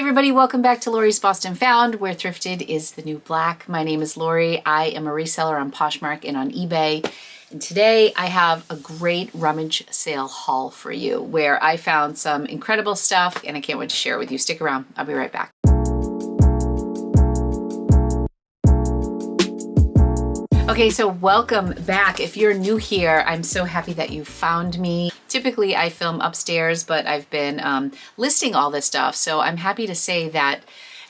Everybody, welcome back to Lori's Boston Found, where thrifted is the new black. My name is Lori. I am a reseller on Poshmark and on eBay. And today I have a great rummage sale haul for you where I found some incredible stuff and I can't wait to share it with you. Stick around. I'll be right back. Okay, so welcome back. If you're new here, I'm so happy that you found me. Typically I film upstairs, but I've been listing all this stuff. So I'm happy to say that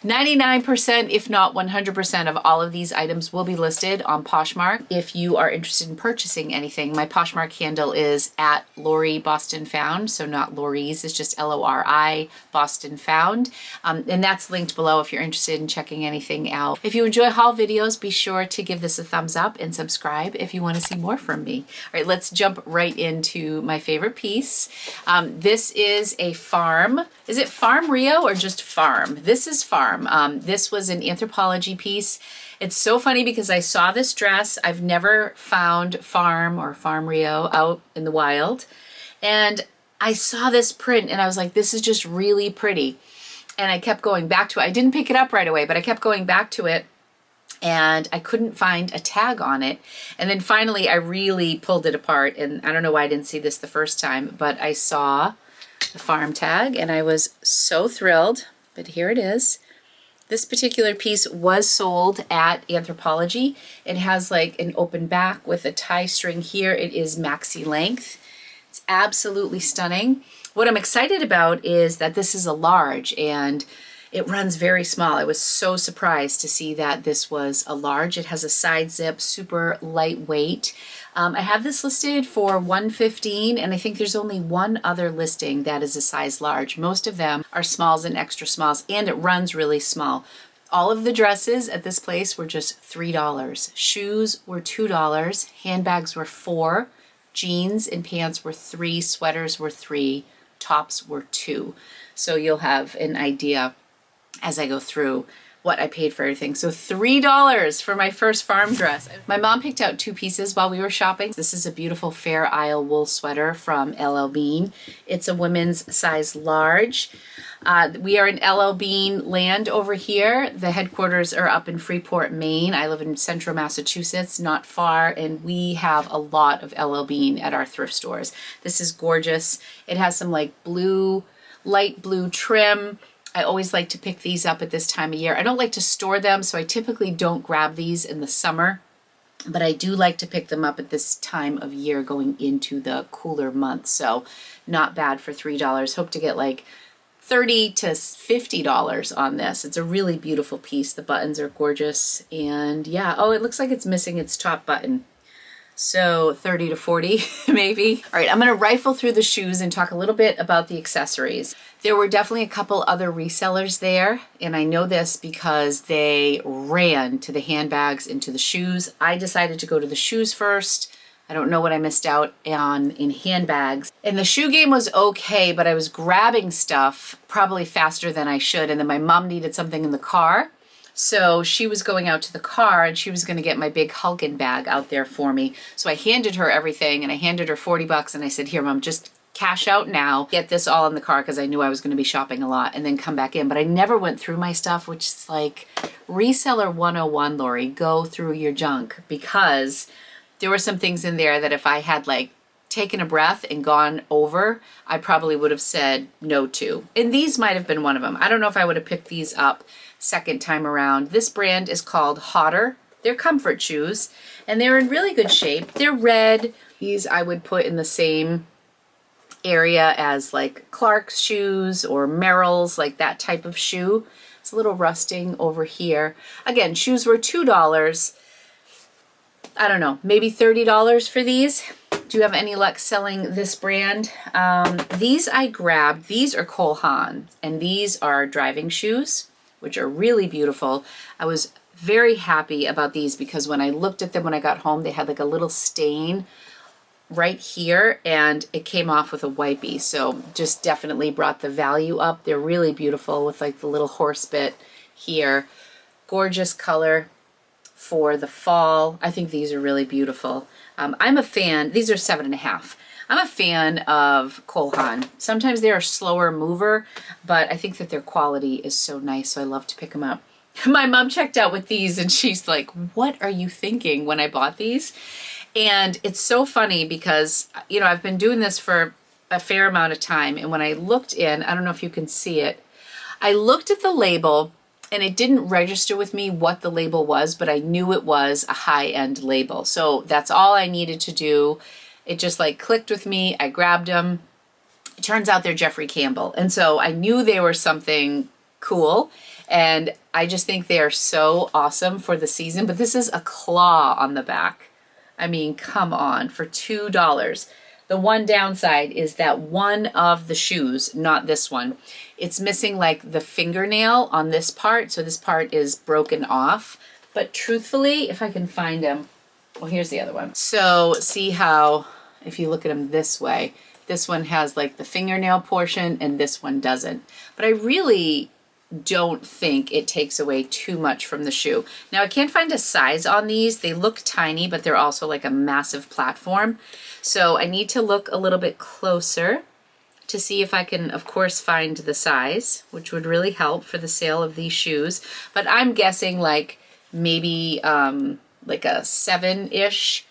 99%, if not 100% of all of these items will be listed on Poshmark. If you are interested in purchasing anything, my Poshmark handle is at LORIBOSTONFOUND. So not Lori's, it's just L-O-R-I Boston Found. And that's linked below if you're interested in checking anything out. If you enjoy haul videos, be sure to give this a thumbs up and subscribe if you want to see more from me. All right, let's jump right into my favorite piece. This is a farm. Is it Farm RIO or just farm? This is farm. This was an Anthropologie piece. It's so funny because I saw this dress. I've never found farm or Farm RIO out in the wild. And I saw this print and I was like, this is just really pretty. And I kept going back to it. I didn't pick it up right away, but I kept going back to it and I couldn't find a tag on it. And then finally I really pulled it apart, and I don't know why I didn't see this the first time, but I saw the farm tag and I was so thrilled. But here it is. This particular piece was sold at Anthropologie. It has like an open back with a tie string here. It is maxi length. It's absolutely stunning. What I'm excited about is that this is a large and it runs very small. I was so surprised to see that this was a large. It has a side zip, super lightweight. I have this listed for $115, and I think there's only one other listing that is a size large. Most of them are smalls and extra smalls, and it runs really small. All of the dresses at this place were just $3. Shoes were $2. Handbags were $4. Jeans and pants were $3. Sweaters were $3. Tops were $2. So you'll have an idea as I go through what I paid for everything. So $3 for my first farm dress. My mom picked out two pieces while we were shopping. This is a beautiful Fair Isle wool sweater from LL Bean. It's a women's size large. We are in LL Bean land over here. The headquarters are up in Freeport, Maine. I live in central Massachusetts, not far, and we have a lot of LL Bean at our thrift stores. This is gorgeous. It has some like blue, light blue trim. I always like to pick these up at this time of year. I don't like to store them, so I typically don't grab these in the summer, but I do like to pick them up at this time of year going into the cooler months. So not bad for $3. Hope to get like $30 to $50 on this. It's a really beautiful piece. The buttons are gorgeous. And yeah, oh, it looks like it's missing its top button. So 30 to 40 maybe. All right, I'm gonna rifle through the shoes and talk a little bit about the accessories. There were definitely a couple other resellers there, and I know this because they ran to the handbags and to the shoes. I decided to go to the shoes first. I don't know what I missed out on in handbags. And the shoe game was okay, but I was grabbing stuff probably faster than I should, and then my mom needed something in the car. So she was going out to the car and she was going to get my big hulking bag out there for me. So I handed her everything and I handed her $40 and I said, here, Mom, just cash out now, get this all in the car because I knew I was going to be shopping a lot, and then come back in. But I never went through my stuff, which is like reseller 101, Lori. Go through your junk, because there were some things in there that if I had like taken a breath and gone over, I probably would have said no to. And these might have been one of them. I don't know if I would have picked these up second time around. This brand is called Hotter. They're comfort shoes and they're in really good shape. They're red. These I would put in the same area as like Clark's shoes or Merrell's, like that type of shoe. It's a little rusting over here. Again, shoes were $2. I don't know, maybe $30 for these. Do you have any luck selling this brand? These I grabbed. These are Cole Haan, and these are driving shoes, which are really beautiful. I was very happy about these because when I looked at them when I got home, they had like a little stain right here and it came off with a wipey. So just definitely brought the value up. They're really beautiful with like the little horse bit here. Gorgeous color for the fall. I think these are really beautiful. I'm a fan. These are 7.5. I'm a fan of Cole Haan. Sometimes they're a slower mover, but I think that their quality is so nice, so I love to pick them up. My mom checked out with these and she's like, what are you thinking when I bought these? And it's so funny because, you know, I've been doing this for a fair amount of time. And when I looked in, I don't know if you can see it, I looked at the label and it didn't register with me what the label was, but I knew it was a high-end label. So that's all I needed to do. It just like clicked with me. I grabbed them. It turns out they're Jeffrey Campbell. And so I knew they were something cool. And I just think they are so awesome for the season. But this is a claw on the back. I mean, come on, for $2. The one downside is that one of the shoes, not this one, it's missing like the fingernail on this part. So this part is broken off. But truthfully, if I can find them, well, here's the other one. So see how, if you look at them this way, this one has like the fingernail portion and this one doesn't. But I really don't think it takes away too much from the shoe. Now I can't find a size on these. They look tiny, but they're also like a massive platform. So I need to look a little bit closer to see if I can, of course, find the size, which would really help for the sale of these shoes. But I'm guessing like maybe like a 7-ish.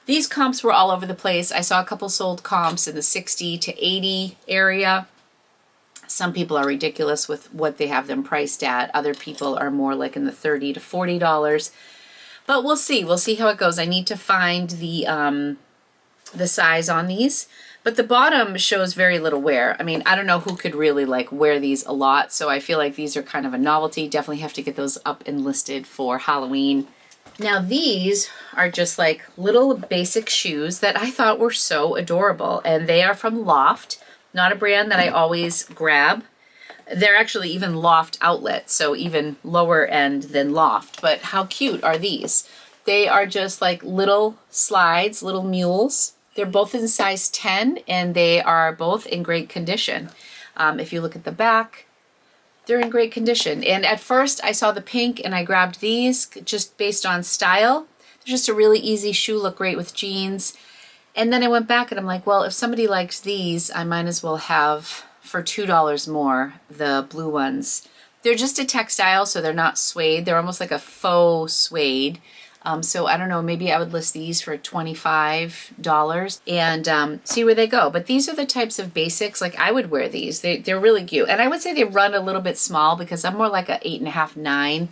These comps were all over the place. I saw a couple sold comps in the 60 to 80 area. Some people are ridiculous with what they have them priced at. Other people are more like in the $30 to $40. But we'll see. We'll see how it goes. I need to find the size on these. But the bottom shows very little wear. I mean, I don't know who could really like wear these a lot. So I feel like these are kind of a novelty. Definitely have to get those up and listed for Halloween. Now these are just like little basic shoes that I thought were so adorable. And they are from Loft. Not a brand that I always grab. They're actually even Loft outlet, so even lower end than Loft. But how cute are these? They are just like little slides, little mules. They're both in size 10 and they are both in great condition. If you look at the back, they're in great condition. And at first I saw the pink and I grabbed these just based on style. They're just a really easy shoe, look great with jeans. And then I went back and I'm like, well, if somebody likes these, I might as well have, for $2 more, the blue ones. They're just a textile, so they're not suede. They're almost like a faux suede. So I don't know, maybe I would list these for $25 and see where they go. But these are the types of basics, like I would wear these. They're really cute. And I would say they run a little bit small because I'm more like a 8.5, 9.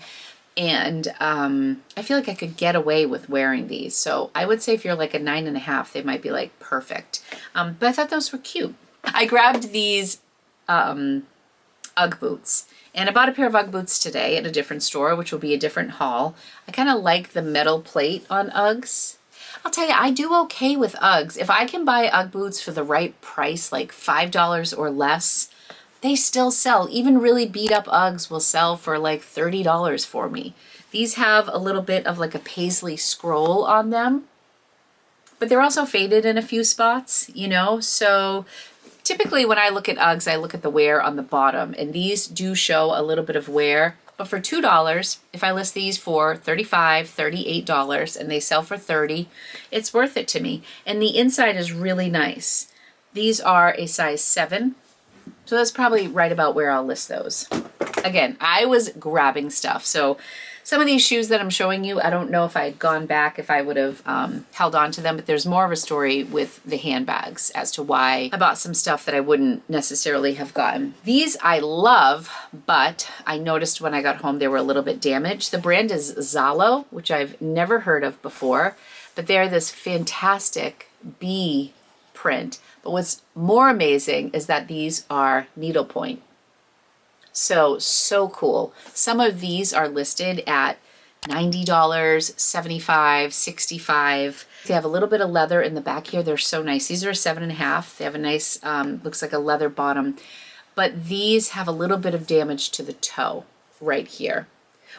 And I feel like I could get away with wearing these. So I would say if you're like a 9.5, they might be like perfect. But I thought those were cute. I grabbed these Ugg boots. And I bought a pair of Ugg boots today at a different store, which will be a different haul. I kind of like the metal plate on Uggs. I'll tell you, I do okay with Uggs. If I can buy Ugg boots for the right price, like $5 or less, they still sell. Even really beat up Uggs will sell for like $30 for me. These have a little bit of like a paisley scroll on them, but they're also faded in a few spots, you know? So typically when I look at Uggs, I look at the wear on the bottom, and these do show a little bit of wear. But for $2, if I list these for $35, $38, and they sell for $30, it's worth it to me. And the inside is really nice. These are a size 7. So that's probably right about where I'll list those. Again, I was grabbing stuff. So some of these shoes that I'm showing you, I don't know if I had gone back, if I would have held on to them, but there's more of a story with the handbags as to why I bought some stuff that I wouldn't necessarily have gotten. These I love, but I noticed when I got home they were a little bit damaged. The brand is Zalo, which I've never heard of before, but they're this fantastic bee print. But what's more amazing is that these are needlepoint. So cool. Some of these are listed at $90, $75, $65. They have a little bit of leather in the back here. They're so nice. These are a 7.5. They have a nice, looks like a leather bottom. But these have a little bit of damage to the toe right here,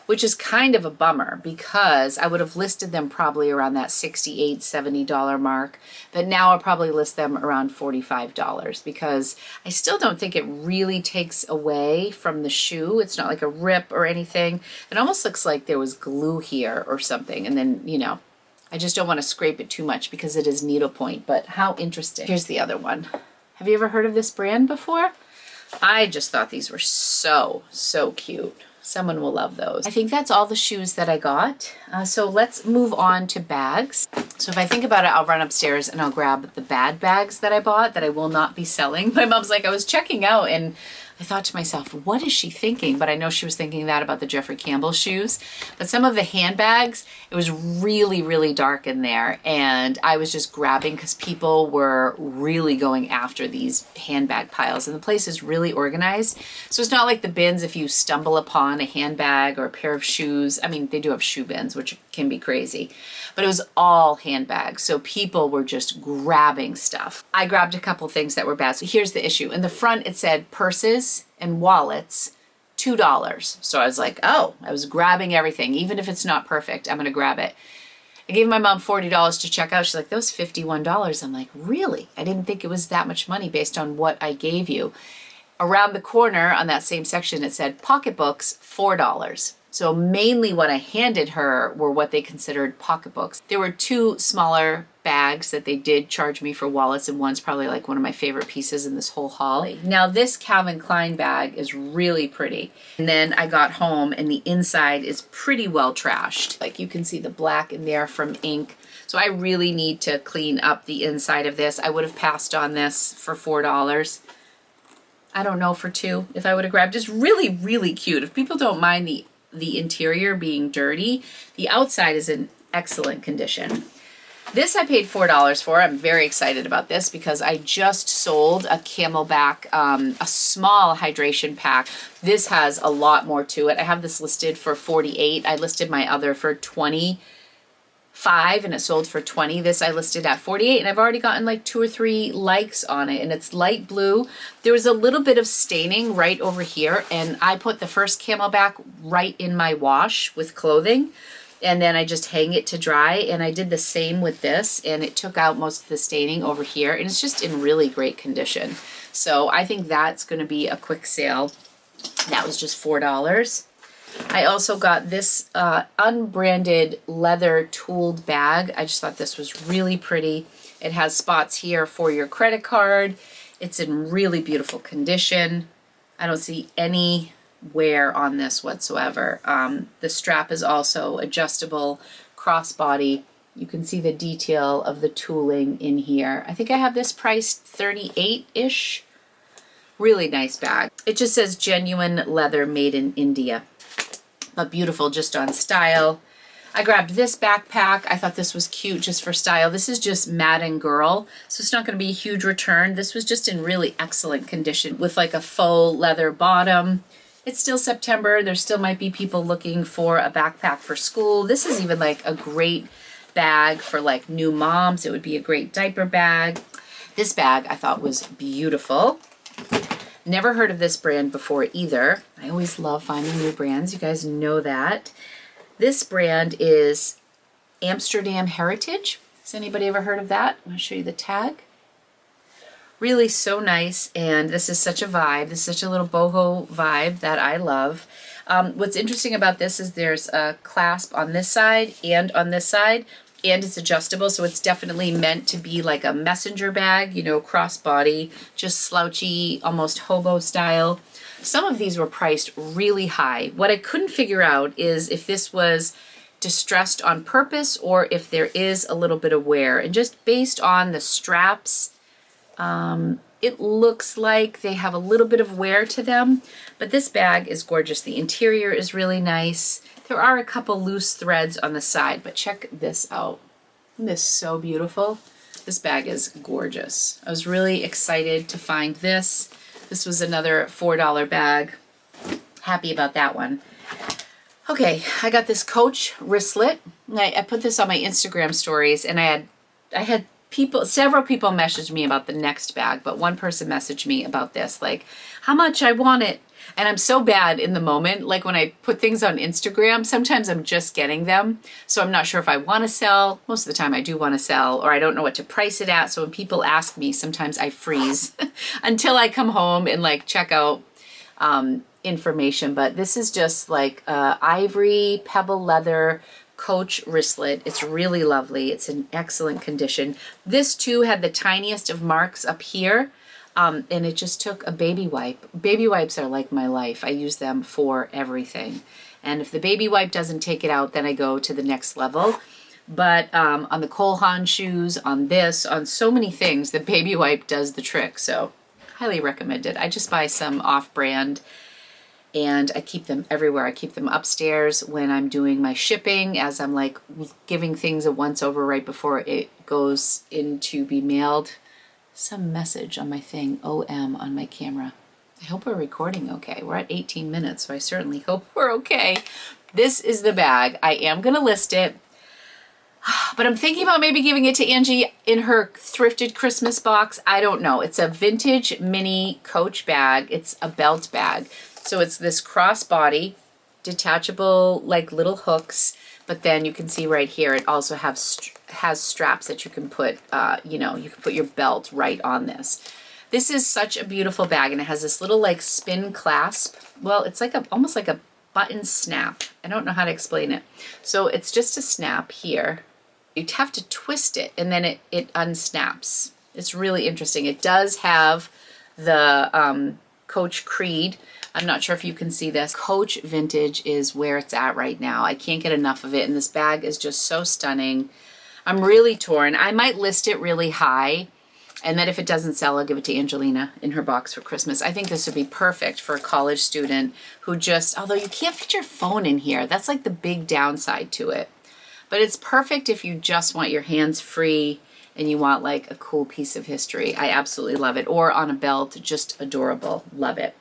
which is kind of a bummer because I would have listed them probably around that $68, $70 mark, but now I'll probably list them around $45 because I still don't think it really takes away from the shoe. It's not like a rip or anything. It almost looks like there was glue here or something, and then, you know, I just don't want to scrape it too much because it is needlepoint, but how interesting. Here's the other one. Have you ever heard of this brand before? I just thought these were so cute. Someone will love those. I think that's all the shoes that I got. So let's move on to bags. So if I think about it, I'll run upstairs and I'll grab the bad bags that I bought that I will not be selling. My mom's like, I was checking out and I thought to myself, what is she thinking? But I know she was thinking that about the Jeffrey Campbell shoes. But some of the handbags, it was really dark in there. And I was just grabbing because people were really going after these handbag piles. And the place is really organized. So it's not like the bins if you stumble upon a handbag or a pair of shoes. I mean, they do have shoe bins, which can be crazy. But it was all handbags. So people were just grabbing stuff. I grabbed a couple things that were bad. So here's the issue. In the front, it said purses and wallets, $2. So I was like, oh, I was grabbing everything. Even if it's not perfect, I'm going to grab it. I gave my mom $40 to check out. She's like, that was $51. I'm like, really? I didn't think it was that much money based on what I gave you. Around the corner on that same section, it said pocketbooks, $4. So mainly what I handed her were what they considered pocketbooks. There were two smaller bags that they did charge me for wallets, and one's probably like one of my favorite pieces in this whole haul. Now this Calvin Klein bag is really pretty. And then I got home and the inside is pretty well trashed. Like you can see the black in there from ink. So I really need to clean up the inside of this. I would have passed on this for $4. I don't know, for $2 if I would have grabbed. Just really cute. If people don't mind the interior being dirty, the outside is in excellent condition. This I paid $4 for. I'm very excited about this because I just sold a Camelback, a small hydration pack. This has a lot more to it. I have this listed for $48. I listed my other for $25 and it sold for $20. This I listed at $48 and I've already gotten like 2 or 3 likes on it, and it's light blue. There was a little bit of staining right over here, and I put the first Camelback right in my wash with clothing, and then I just hang it to dry, and I did the same with this, and it took out most of the staining over here, and it's just in really great condition. So I think that's going to be a quick sale. That was just $4. I also got this unbranded leather tooled bag. I just thought this was really pretty. It has spots here for your credit card. It's in really beautiful condition. I don't see any wear on this whatsoever. The strap is also adjustable, crossbody. You can see the detail of the tooling in here. I think I have this priced $38-ish. Really nice bag. It just says genuine leather made in India. But beautiful just on style. I grabbed this backpack. I thought this was cute just for style. This is just Madden Girl, so it's not going to be a huge return. This was just in really excellent condition with like a faux leather bottom. It's still September. There still might be people looking for a backpack for school. This is even like a great bag for like new moms. It would be a great diaper bag. This bag I thought was beautiful. Never heard of this brand before either. I always love finding new brands. You guys know that. This brand is Amsterdam Heritage. Has anybody ever heard of that? I'm going to show you the tag. Really so nice, and this is such a vibe. This is such a little boho vibe that I love. What's interesting about this is there's a clasp on this side and on this side, and it's adjustable, so it's definitely meant to be like a messenger bag, you know, crossbody, just slouchy, almost hobo style. Some of these were priced really high. What I couldn't figure out is if this was distressed on purpose or if there is a little bit of wear. And just based on the straps, it looks like they have a little bit of wear to them, but this bag is gorgeous. The interior is really nice. There are a couple loose threads on the side, but check this out. Isn't this so beautiful? This bag is gorgeous. I was really excited to find this. This was another $4 bag. Happy about that one. Okay, I got this Coach wristlet. I put this on my Instagram stories, and I had several people messaged me about the next bag, but one person messaged me about this, like how much I want it. And I'm so bad in the moment. Like when I put things on Instagram, sometimes I'm just getting them. So I'm not sure if I want to sell. Most of the time I do want to sell, or I don't know what to price it at. So when people ask me, sometimes I freeze until I come home and like check out information. But this is just like ivory, pebble leather, Coach wristlet. It's really lovely. It's in excellent condition. This too had the tiniest of marks up here. And it just took a baby wipe. Baby wipes are like my life. I use them for everything. And if the baby wipe doesn't take it out, then I go to the next level. But on the Cole Haan shoes, on this, on so many things, the baby wipe does the trick. So highly recommend it. I just buy some off-brand and I keep them everywhere. I keep them upstairs when I'm doing my shipping, as I'm like giving things a once over right before it goes in to be mailed. Some message on my thing, OM, on my camera. I hope we're recording okay. We're at 18 minutes, so I certainly hope we're okay. This is the bag. I am going to list it, but I'm thinking about maybe giving it to Angie in her thrifted Christmas box. I don't know. It's a vintage mini Coach bag. It's a belt bag. So it's this crossbody, detachable like little hooks, but then you can see right here it also has straps that you can put, you know, you can put your belt right on this. This is such a beautiful bag, and it has this little like spin clasp. Well, it's like almost like a button snap. I don't know how to explain it. So it's just a snap here. You'd have to twist it and then it unsnaps. It's really interesting. It does have the Coach Creed. I'm not sure if you can see this. Coach Vintage is where it's at right now. I can't get enough of it, and this bag is just so stunning. I'm really torn. I might list it really high, and then if it doesn't sell, I'll give it to Angelina in her box for Christmas. I think this would be perfect for a college student who just, although you can't fit your phone in here, that's like the big downside to it. But it's perfect if you just want your hands free and you want like a cool piece of history. I absolutely love it. Or on a belt, just adorable. Love it.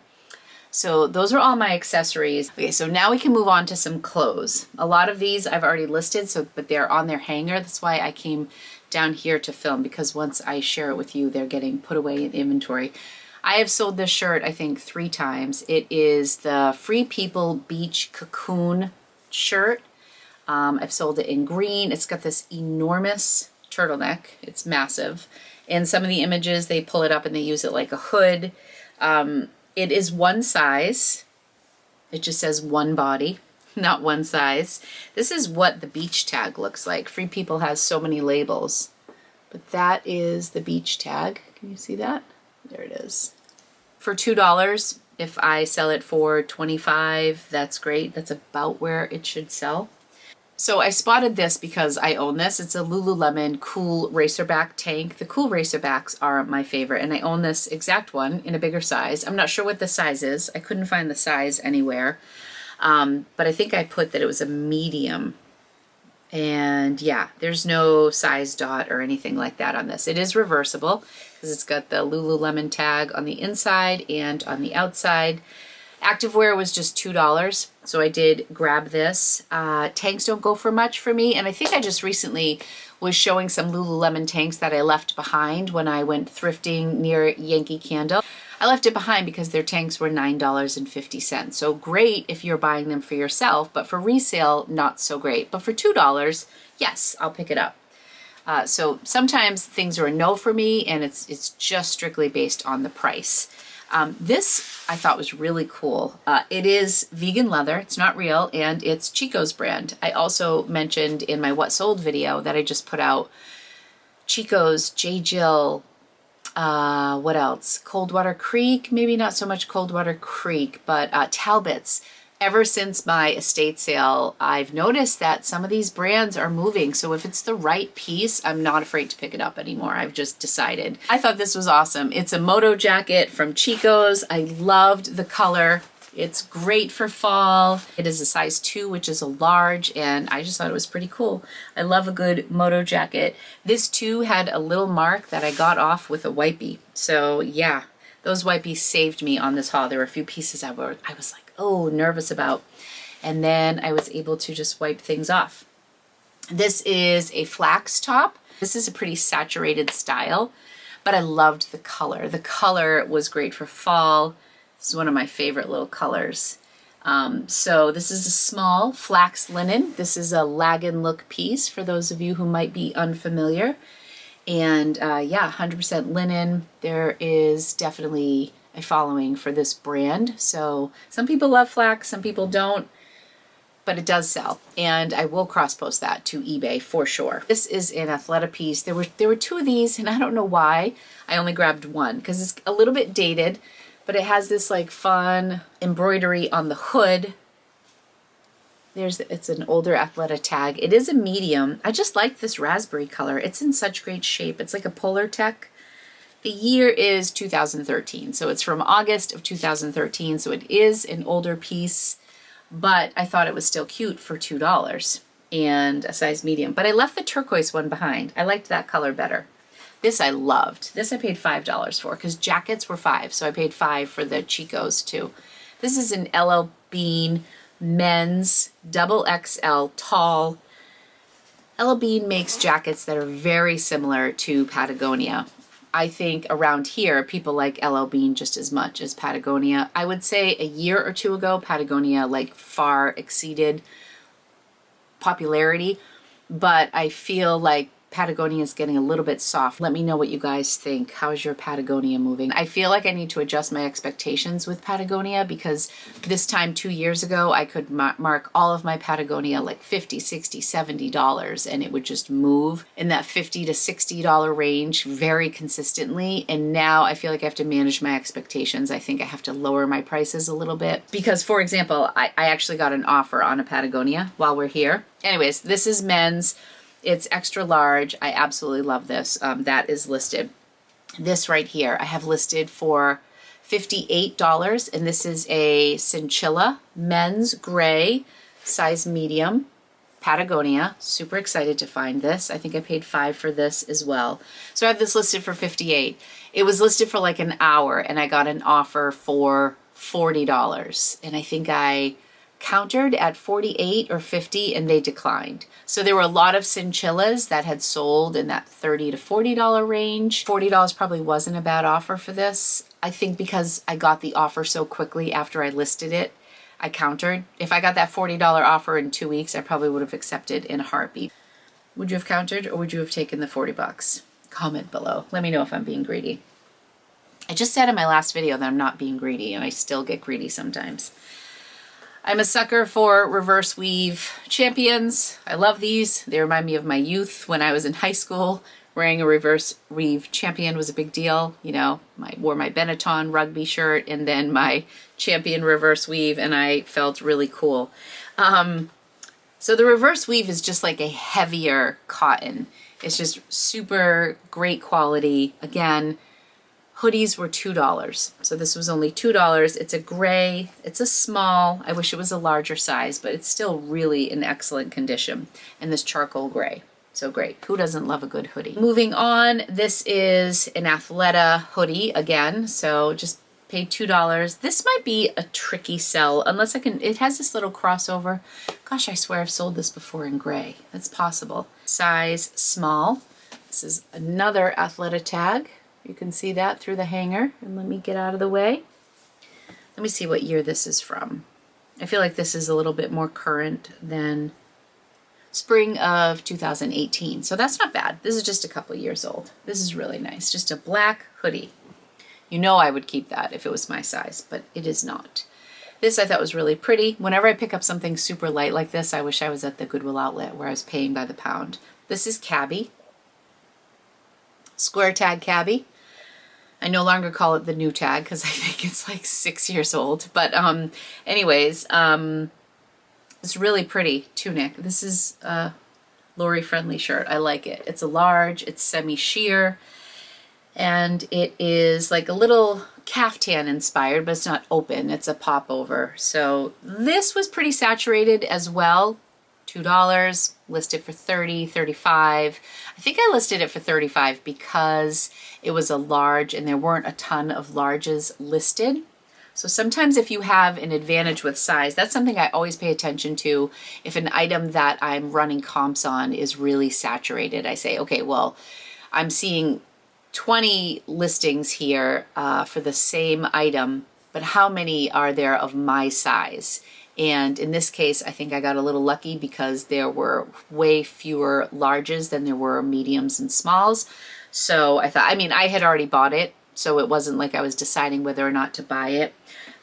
So those are all my accessories. Okay, so now we can move on to some clothes. A lot of these I've already listed, but they're on their hanger. That's why I came down here to film, because once I share it with you, they're getting put away in inventory. I have sold this shirt, I think, 3 times. It is the Free People Beach Cocoon shirt. I've sold it in green. It's got this enormous turtleneck. It's massive. In some of the images, they pull it up and they use it like a hood. It is one size. It just says one body, not one size. This is what the beach tag looks like. Free People has so many labels, but that is the beach tag. Can you see that? There it is. For $2, if I sell it for $25, that's great. That's about where it should sell. So I spotted this because I own this. It's a Lululemon cool Racerback tank. The cool Racerbacks are my favorite, and I own this exact one in a bigger size. I'm not sure what the size is. I couldn't find the size anywhere, but I think I put that it was a medium. And yeah, there's no size dot or anything like that on this. It is reversible because it's got the Lululemon tag on the inside and on the outside. Activewear was just $2, so I did grab this. Tanks don't go for much for me, and I think I just recently was showing some Lululemon tanks that I left behind when I went thrifting near Yankee Candle. I left it behind because their tanks were $9.50, so great if you're buying them for yourself, but for resale, not so great. But for $2, yes, I'll pick it up. So sometimes things are a no for me, and it's just strictly based on the price. This I thought was really cool. It is vegan leather, it's not real, and it's Chico's brand. I also mentioned in my What Sold video that I just put out Chico's, J. Jill, what else? Coldwater Creek, maybe not so much Coldwater Creek, but Talbot's. Ever since my estate sale, I've noticed that some of these brands are moving. So if it's the right piece, I'm not afraid to pick it up anymore. I've just decided. I thought this was awesome. It's a moto jacket from Chico's. I loved the color. It's great for fall. It is a size 2, which is a large, and I just thought it was pretty cool. I love a good moto jacket. This too had a little mark that I got off with a wipey. So yeah, those wipies saved me on this haul. There were a few pieces I was like, oh, nervous about. And then I was able to just wipe things off. This is a flax top. This is a pretty saturated style, but I loved the color. The color was great for fall. This is one of my favorite little colors. So this is a small flax linen. This is a Lagan look piece for those of you who might be unfamiliar. And yeah, 100% linen. There is definitely a following for this brand. So some people love flax, some people don't. but it does sell, and I will cross post that to eBay for sure. This is an Athleta piece. There were two of these, and I don't know why I only grabbed one, because it's a little bit dated, but it has this like fun embroidery on the hood. It's an older Athleta tag. It is a medium. I just like this raspberry color. It's in such great shape. It's like a Polar Tech. The year is 2013, so it's from August of 2013, so it is an older piece, but I thought it was still cute for $2 and a size medium. But I left the turquoise one behind. I liked that color better. This I loved. This I paid $5 for, because jackets were $5, so I paid $5 for the Chicos too. This is an LL Bean men's double XL tall. LL Bean makes jackets that are very similar to Patagonia. I think around here, people like LL Bean just as much as Patagonia. I would say a year or two ago, Patagonia like far exceeded popularity, but I feel like Patagonia is getting a little bit soft. Let me know what you guys think. How's your Patagonia moving? I feel like I need to adjust my expectations with Patagonia, because this time 2 years ago, I could mark all of my Patagonia like $50, $60, $70, and it would just move in that $50 to $60 range very consistently. And now I feel like I have to manage my expectations. I think I have to lower my prices a little bit, because for example, I actually got an offer on a Patagonia while we're here. Anyways, this is men's. It's extra large. I absolutely love this. That is listed. This right here, I have listed for $58, and this is a Chinchilla men's gray, size medium, Patagonia. Super excited to find this. I think I paid $5 for this as well. So I have this listed for $58. It was listed for like an hour, and I got an offer for $40. And I think I countered at 48 or 50, and they declined. So there were a lot of Chinchillas that had sold in that $30 to $40 range. $40 probably wasn't a bad offer for this. I think because I got the offer so quickly after I listed it, I countered. If I got that $40 offer in 2 weeks, I probably would have accepted in a heartbeat. Would you have countered, or would you have taken the $40? Comment below. Let me know if I'm being greedy. I just said in my last video that I'm not being greedy, and I still get greedy sometimes. I'm a sucker for reverse weave champions. I love these. They remind me of my youth when I was in high school. Wearing a reverse weave champion was a big deal. You know, I wore my Benetton rugby shirt and then my champion reverse weave, and I felt really cool. So the reverse weave is just like a heavier cotton. It's just super great quality. Again, hoodies were $2. So this was only $2. It's a gray, it's a small. I wish it was a larger size, but it's still really in excellent condition. And this charcoal gray, so great. Who doesn't love a good hoodie? Moving on, this is an Athleta hoodie again. So just paid $2. This might be a tricky sell unless I can, it has this little crossover. Gosh, I swear I've sold this before in gray. That's possible. Size small. This is another Athleta tag. You can see that through the hanger. And let me get out of the way. Let me see what year this is from. I feel like this is a little bit more current than spring of 2018. So that's not bad. This is just a couple years old. This is really nice. Just a black hoodie. You know I would keep that if it was my size, but it is not. This I thought was really pretty. Whenever I pick up something super light like this, I wish I was at the Goodwill outlet where I was paying by the pound. This is Cabby. Square tag Cabby. I no longer call it the new tag because I think it's like 6 years old. But anyways, it's really pretty tunic. This is a Lori friendly shirt. I like it. It's a large, it's semi-sheer, and it is like a little caftan inspired, but it's not open. It's a pop over. So this was pretty saturated as well. $2, listed for $30, $35. I think I listed it for $35 because it was a large and there weren't a ton of larges listed. So sometimes if you have an advantage with size, that's something I always pay attention to. If an item that I'm running comps on is really saturated, I say, okay, well, I'm seeing 20 listings here for the same item, but how many are there of my size? And in this case, I think I got a little lucky because there were way fewer larges than there were mediums and smalls. So I thought, I mean, I had already bought it, so it wasn't like I was deciding whether or not to buy it.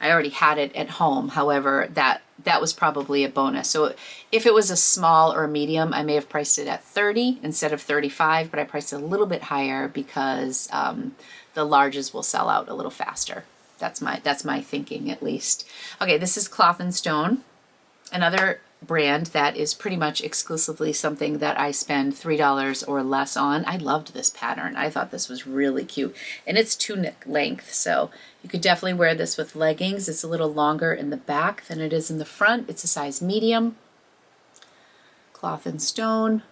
I already had it at home. However, that was probably a bonus. So if it was a small or a medium, I may have priced it at 30 instead of 35, but I priced it a little bit higher because the larges will sell out a little faster. That's my thinking, at least. Okay, this is Cloth and Stone, another brand that is pretty much exclusively something that I spend $3 or less on. I loved this pattern. I thought this was really cute, and it's tunic length, so you could definitely wear this with leggings. It's a little longer in the back than it is in the front. It's a size medium. Cloth and Stone.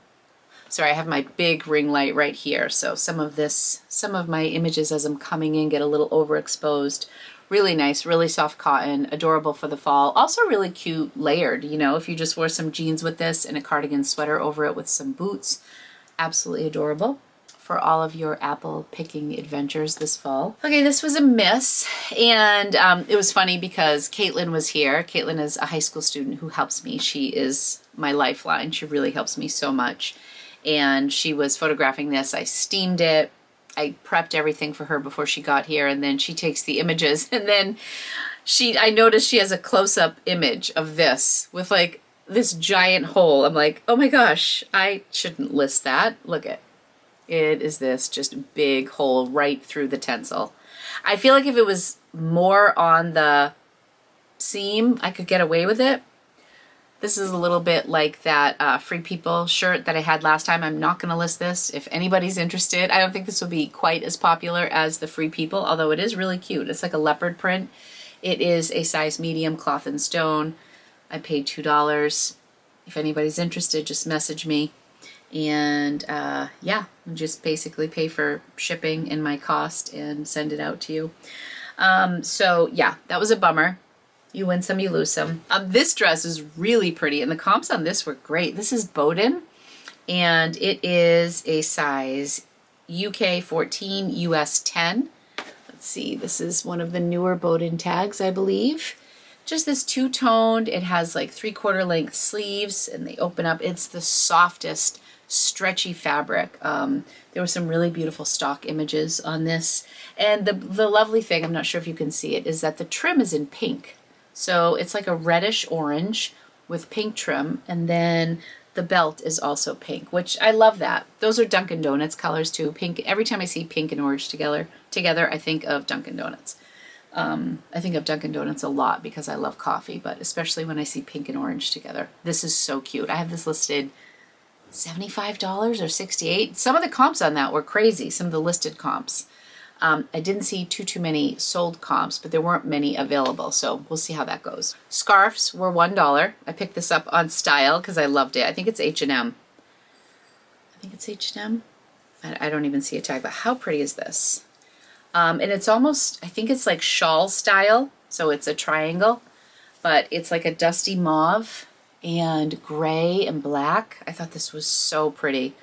Sorry, I have my big ring light right here, so some of my images as I'm coming in get a little overexposed. Really nice, really soft cotton, adorable for the fall. Also really cute layered, you know, if you just wore some jeans with this and a cardigan sweater over it with some boots. Absolutely adorable for all of your apple picking adventures this fall. Okay, this was a miss, and it was funny because Caitlin was here. Caitlin is a high school student who helps me. She is my lifeline. She really helps me so much. And she was photographing this. I steamed it. I prepped everything for her before she got here, and then she takes the images, and then I noticed she has a close-up image of this with like this giant hole. I'm like, oh my gosh, I shouldn't list that. Look at it. Is this just big hole right through the tencel. I feel like if it was more on the seam, I could get away with it. This is a little bit like that Free People shirt that I had last time. I'm not going to list this. If anybody's interested, I don't think this will be quite as popular as the Free People, although it is really cute. It's like a leopard print. It is a size medium, Cloth and Stone. I paid $2. If anybody's interested, just message me. And yeah, just basically pay for shipping and my cost and send it out to you. So yeah, that was a bummer. You win some, you lose some. This dress is really pretty, and the comps on this were great. This is Bowden, and it is a size UK 14, US 10. Let's see, this is one of the newer Bowden tags, I believe. Just this two-toned. It has like 3/4 length sleeves, and they open up. It's the softest, stretchy fabric. There were some really beautiful stock images on this. And the lovely thing, I'm not sure if you can see it, is that the trim is in pink. So it's like a reddish orange with pink trim, and then the belt is also pink, which I love that. Those are Dunkin' Donuts colors too. Pink. Every time I see pink and orange together, I think of Dunkin' Donuts. I think of Dunkin' Donuts a lot because I love coffee, but especially when I see pink and orange together. This is so cute. I have this listed $75 or $68. Some of the comps on that were crazy, some of the listed comps. I didn't see too many sold comps, but there weren't many available, so we'll see how that goes. Scarves were $1. I picked this up on Style because I loved it. I think it's H&M. I don't even see a tag, but how pretty is this? And it's almost, I think it's like shawl style, so it's a triangle, but it's like a dusty mauve and gray and black. I thought this was so pretty.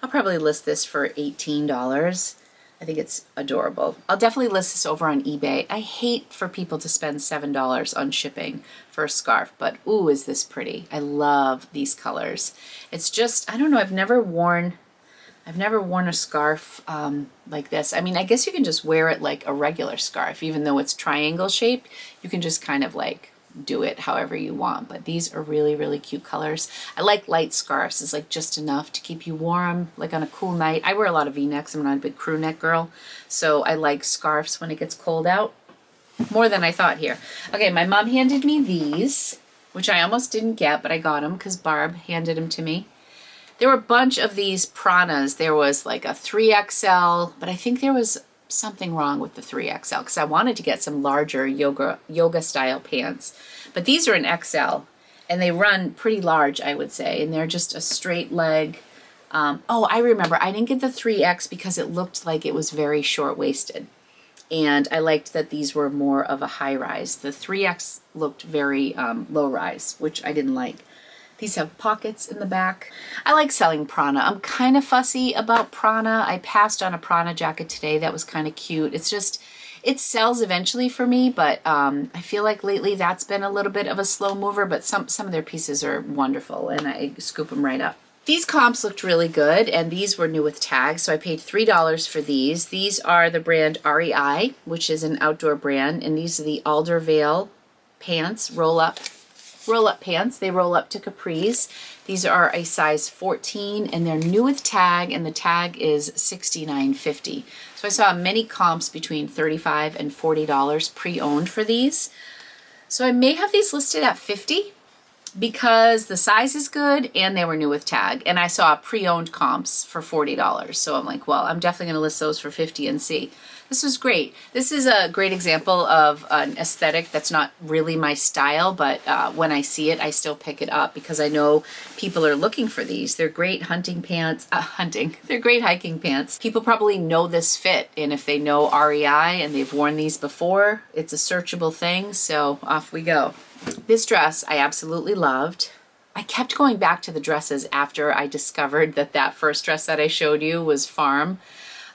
I'll probably list this for $18. I think it's adorable. I'll definitely list this over on eBay. I hate for people to spend $7 on shipping for a scarf, but ooh, is this pretty. I love these colors. It's just, I don't know, I've never worn a scarf like this. I mean, I guess you can just wear it like a regular scarf, even though it's triangle shaped. You can just kind of like do it however you want, but these are really, really cute colors. I like light scarves. It's like just enough to keep you warm, like on a cool night. I wear a lot of V-necks. I'm not a big crew neck girl, so I like scarves when it gets cold out, more than I thought here. Okay, my mom handed me these, which I almost didn't get, but I got them because Barb handed them to me. There were a bunch of these Pranas. There was like a 3XL, but I think there was something wrong with the 3XL because I wanted to get some larger yoga style pants, but these are an XL and they run pretty large, I would say, and they're just a straight leg. Oh, I remember I didn't get the 3X because it looked like it was very short-waisted, and I liked that these were more of a high rise. The 3X looked very low rise, which I didn't like. These have pockets in the back. I like selling Prana. I'm kind of fussy about Prana. I passed on a Prana jacket today that was kind of cute. It's just, it sells eventually for me, but I feel like lately that's been a little bit of a slow mover, but some of their pieces are wonderful and I scoop them right up. These comps looked really good, and these were new with tags, so I paid $3 for these. These are the brand REI, which is an outdoor brand, and these are the Aldervale pants, roll-up pants. They roll up to capris. These are a size 14, and they're new with tag, and the tag is $69.50. So I saw many comps between $35 and $40 pre-owned for these. So I may have these listed at $50 because the size is good and they were new with tag. And I saw pre-owned comps for $40. So I'm like, well, I'm definitely gonna list those for $50 and see. This was great. This is a great example of an aesthetic that's not really my style, but when I see it, I still pick it up because I know people are looking for these. They're great hunting pants, they're great hiking pants. People probably know this fit, and if they know REI and they've worn these before, it's a searchable thing, so off we go. This dress I absolutely loved. I kept going back to the dresses after I discovered that that first dress that I showed you was farm.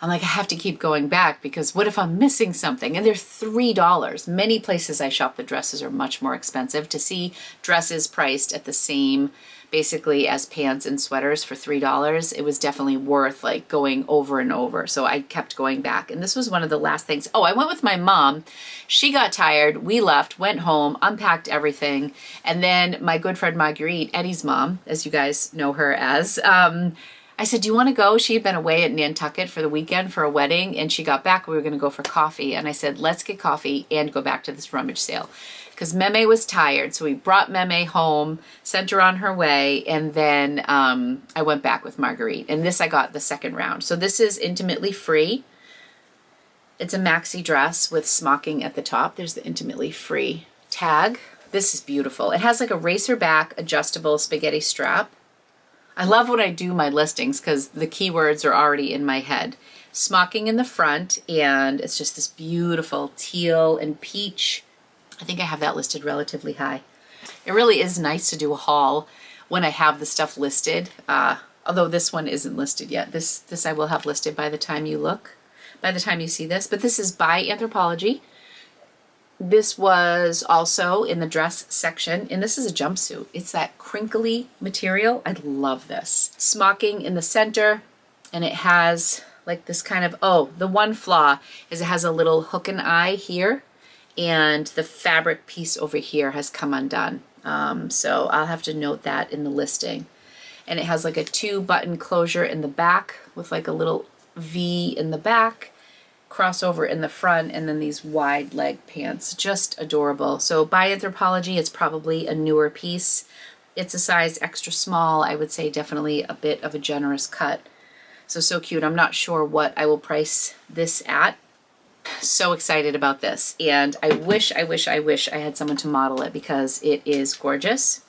I'm like, I have to keep going back because what if I'm missing something? And they're $3. Many places I shop, the dresses are much more expensive. To see dresses priced at the same, basically, as pants and sweaters for $3, it was definitely worth like going over and over. So I kept going back. And this was one of the last things. Oh, I went with my mom. She got tired. We left, went home, unpacked everything. And then my good friend Marguerite, Eddie's mom, as you guys know her as, I said, do you want to go? She had been away at Nantucket for the weekend for a wedding, and she got back. We were going to go for coffee. And I said, let's get coffee and go back to this rummage sale. Because Meme was tired. So we brought Meme home, sent her on her way, and then I went back with Marguerite. And this I got the second round. So this is Intimately Free. It's a maxi dress with smocking at the top. There's the Intimately Free tag. This is beautiful. It has like a Racerback adjustable spaghetti strap. I love when I do my listings because the keywords are already in my head. Smocking in the front, and it's just this beautiful teal and peach. I think I have that listed relatively high. It really is nice to do a haul when I have the stuff listed, although this one isn't listed yet. This I will have listed by the time you look, by the time you see this. But this is by Anthropologie. This was also in the dress section, and this is a jumpsuit. It's that crinkly material. I love this. Smocking in the center, and it has like this kind of, oh, the one flaw is it has a little hook and eye here, and the fabric piece over here has come undone. So I'll have to note that in the listing. And it has like a 2-button closure in the back with like a little V in the back, crossover in the front, and then these wide leg pants. Just adorable. So by Anthropologie, it's probably a newer piece. It's a size extra small. I would say definitely a bit of a generous cut. So cute. I'm not sure what I will price this at. So excited about this. And I wish I had someone to model it because it is gorgeous.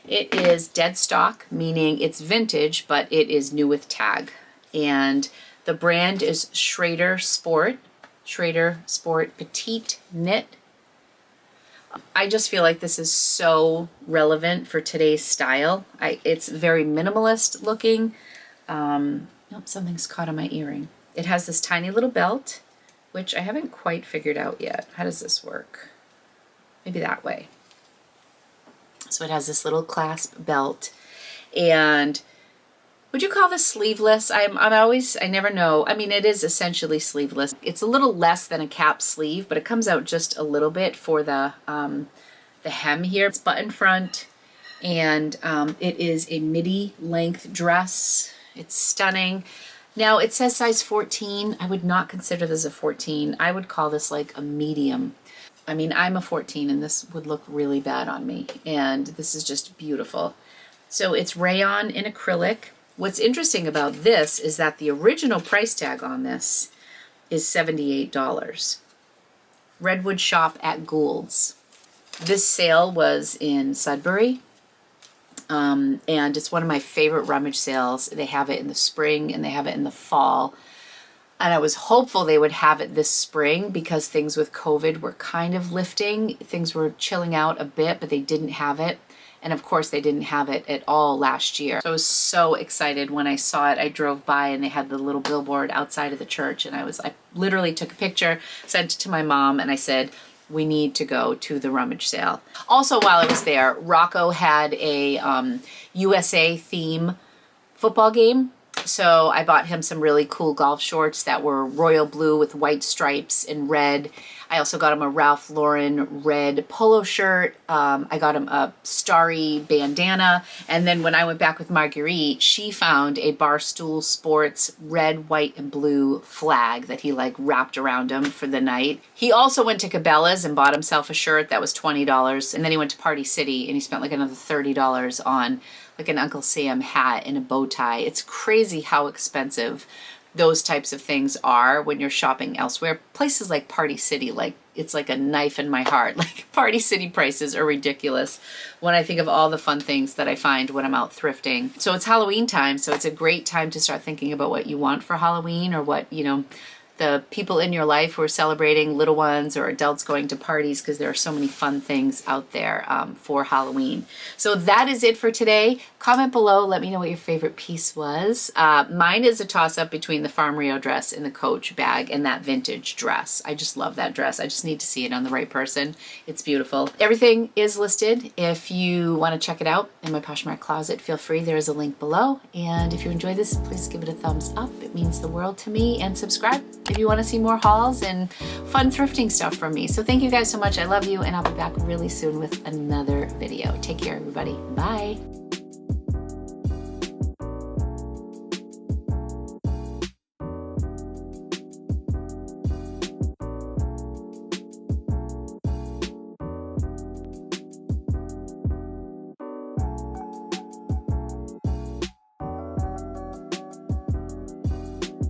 It is dead stock, meaning it's vintage, but it is new with tag. And the brand is Schrader Sport Petite Knit. I just feel like this is so relevant for today's style. It's very minimalist looking. Nope, something's caught on my earring. It has this tiny little belt, which I haven't quite figured out yet. How does this work? Maybe that way. So it has this little clasp belt, and would you call this sleeveless? I never know. I mean, it is essentially sleeveless. It's a little less than a cap sleeve, but it comes out just a little bit for the hem here. It's button front, and it is a midi length dress. It's stunning. Now it says size 14. I would not consider this a 14. I would call this like a medium. I mean, I'm a 14 and this would look really bad on me. And this is just beautiful. So it's rayon in acrylic. What's interesting about this is that the original price tag on this is $78. Redwood Shop at Gould's. This sale was in Sudbury. And it's one of my favorite rummage sales. They have it in the spring and they have it in the fall. And I was hopeful they would have it this spring because things with COVID were kind of lifting. Things were chilling out a bit, but they didn't have it. And of course they didn't have it at all last year. So I was so excited when I saw it. I drove by and they had the little billboard outside of the church, and I literally took a picture, sent it to my mom, and I said, we need to go to the rummage sale. Also, while I was there, Rocco had a USA theme football game. So I bought him some really cool golf shorts that were royal blue with white stripes and red. I also got him a Ralph Lauren red polo shirt. I got him a starry bandana. And then when I went back with Marguerite, she found a Barstool Sports red, white, and blue flag that he like wrapped around him for the night. He also went to Cabela's and bought himself a shirt that was $20. And then he went to Party City and he spent like another $30 on like an Uncle Sam hat and a bow tie. It's crazy how expensive those types of things are when you're shopping elsewhere. Places like Party City, like it's like a knife in my heart. Like Party City prices are ridiculous when I think of all the fun things that I find when I'm out thrifting. So it's Halloween time, so it's a great time to start thinking about what you want for Halloween, or what, you know, the people in your life who are celebrating, little ones or adults going to parties, because there are so many fun things out there for Halloween. So that is it for today. Comment below. Let me know what your favorite piece was. Mine is a toss-up between the Farm Rio dress and the Coach bag and that vintage dress. I just love that dress. I just need to see it on the right person. It's beautiful. Everything is listed. If you want to check it out in my Poshmark closet, feel free. There is a link below. And if you enjoyed this, please give it a thumbs up. It means the world to me. And subscribe if you want to see more hauls and fun thrifting stuff from me. So thank you guys so much. I love you, and I'll be back really soon with another video. Take care, everybody. Bye.